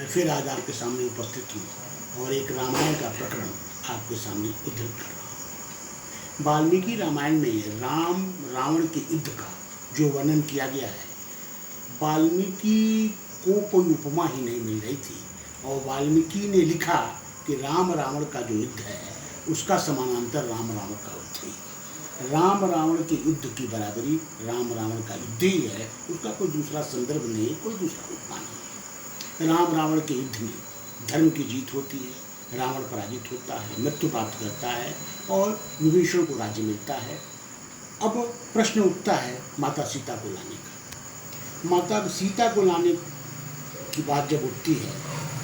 मैं फिर आज आपके सामने उपस्थित हूँ और एक रामायण का प्रकरण आपके सामने उद्धृत कर रहा हूँ। वाल्मीकि रामायण में राम रावण के युद्ध का जो वर्णन किया गया है, वाल्मीकि को कोई उपमा ही नहीं मिल रही थी और वाल्मीकि ने लिखा कि राम रावण का जो युद्ध है उसका समानांतर राम रावण का युद्ध ही। राम रावण के युद्ध की बराबरी राम रावण का युद्ध ही है, उसका कोई दूसरा संदर्भ नहीं, कोई दूसरा उपमा नहीं। राम रावण के युद्ध में धर्म की जीत होती है, रावण पराजित होता है, मृत्यु प्राप्त करता है और विभीषण को राज्य मिलता है। अब प्रश्न उठता है माता सीता को लाने का। माता सीता को लाने की बात जब उठती है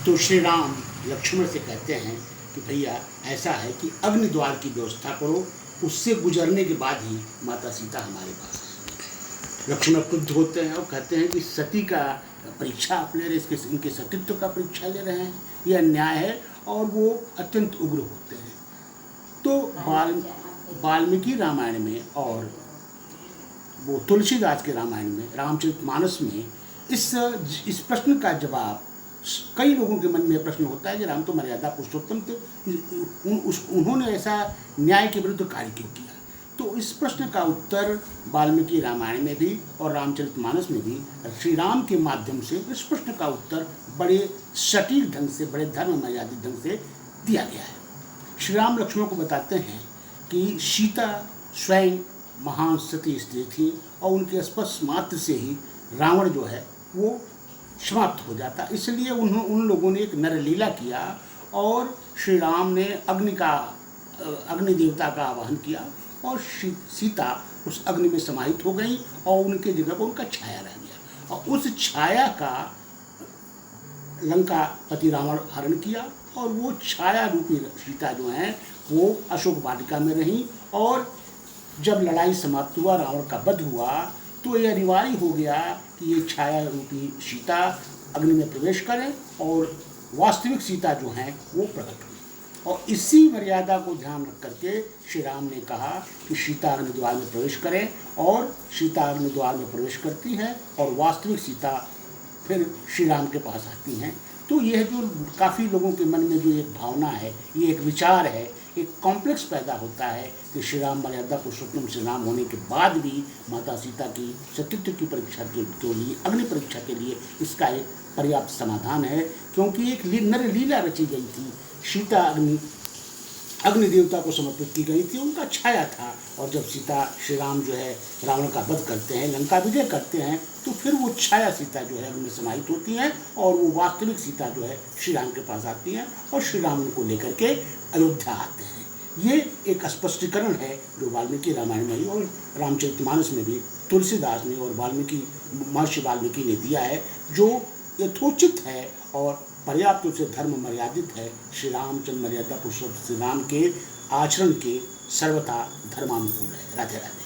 तो श्री राम लक्ष्मण से कहते हैं कि भैया ऐसा है कि अग्नि द्वार की व्यवस्था करो, उससे गुजरने के बाद ही माता सीता हमारे पास आएंगी। लक्ष्मण क्रुद्ध होते हैं और कहते हैं कि सती का परीक्षा आप ले रहे, इसके इनके सतीत्व का परीक्षा ले रहे हैं, यह अन्याय है, और वो अत्यंत उग्र होते हैं। तो वाल्मीकि रामायण में और वो तुलसीदास के रामायण में, रामचरितमानस में इस प्रश्न का जवाब कई लोगों के मन में प्रश्न होता है कि राम तो मर्यादा पुरुषोत्तम थे, उन्होंने ऐसा न्याय के विरुद्ध कार्य क्यों किया। तो इस प्रश्न का उत्तर वाल्मीकि रामायण में भी और रामचरितमानस में भी श्री राम के माध्यम से इस प्रश्न का उत्तर बड़े सटीक ढंग से, बड़े धर्म मर्यादित ढंग से दिया गया है। श्री राम लक्ष्मण को बताते हैं कि सीता स्वयं महान सती स्त्री थी और उनके स्पर्श मात्र से ही रावण जो है वो समाप्त हो जाता, इसलिए उन लोगों ने एक नरलीला किया और श्री राम ने अग्नि देवता का आवाहन किया और सीता उस अग्नि में समाहित हो गई और उनके जगह पर उनका छाया रह गया और उस छाया का लंका पति रावण हरण किया और वो छाया रूपी सीता जो है वो अशोक वाटिका में रही। और जब लड़ाई समाप्त हुआ, रावण का वध हुआ, तो यह अनिवार्य हो गया कि ये छाया रूपी सीता अग्नि में प्रवेश करे और वास्तविक सीता जो है वो प्रकट हुई। और इसी मर्यादा को ध्यान रख करके श्री राम ने कहा कि सीता अग्नि द्वार में प्रवेश करें और सीता अग्नि द्वार में प्रवेश करती है और वास्तविक सीता फिर श्री राम के पास आती हैं। तो यह जो काफ़ी लोगों के मन में जो एक भावना है, ये एक विचार है, एक कॉम्प्लेक्स पैदा होता है कि श्री राम मर्यादा पुरुषोत्तम श्री राम होने के बाद भी माता सीता की सतीत्व की परीक्षा के लिए, अग्नि परीक्षा के लिए इसका एक पर्याप्त समाधान है, क्योंकि एक नर लीला रची गई थी। सीता अग्नि देवता को समर्पित की गई थी, उनका छाया था, और जब सीता श्री राम जो है रावण का वध करते हैं, लंका विजय करते हैं, तो फिर वो छाया सीता जो है अग्नि में समाहित होती हैं और वो वास्तविक सीता जो है श्री राम के पास आती हैं और श्री राम उनको लेकर के अयोध्या आते हैं। ये एक स्पष्टीकरण है जो वाल्मीकि रामायण में और रामचरितमानस में भी तुलसीदास ने और महर्षि वाल्मीकि ने दिया है, जो यथोचित है और पर्याप्त रूप से धर्म मर्यादित है। श्री रामचंद्र मर्यादा पुरुषोत्तम श्री राम के आचरण के सर्वथा धर्मानुकूल है। राधे राधे।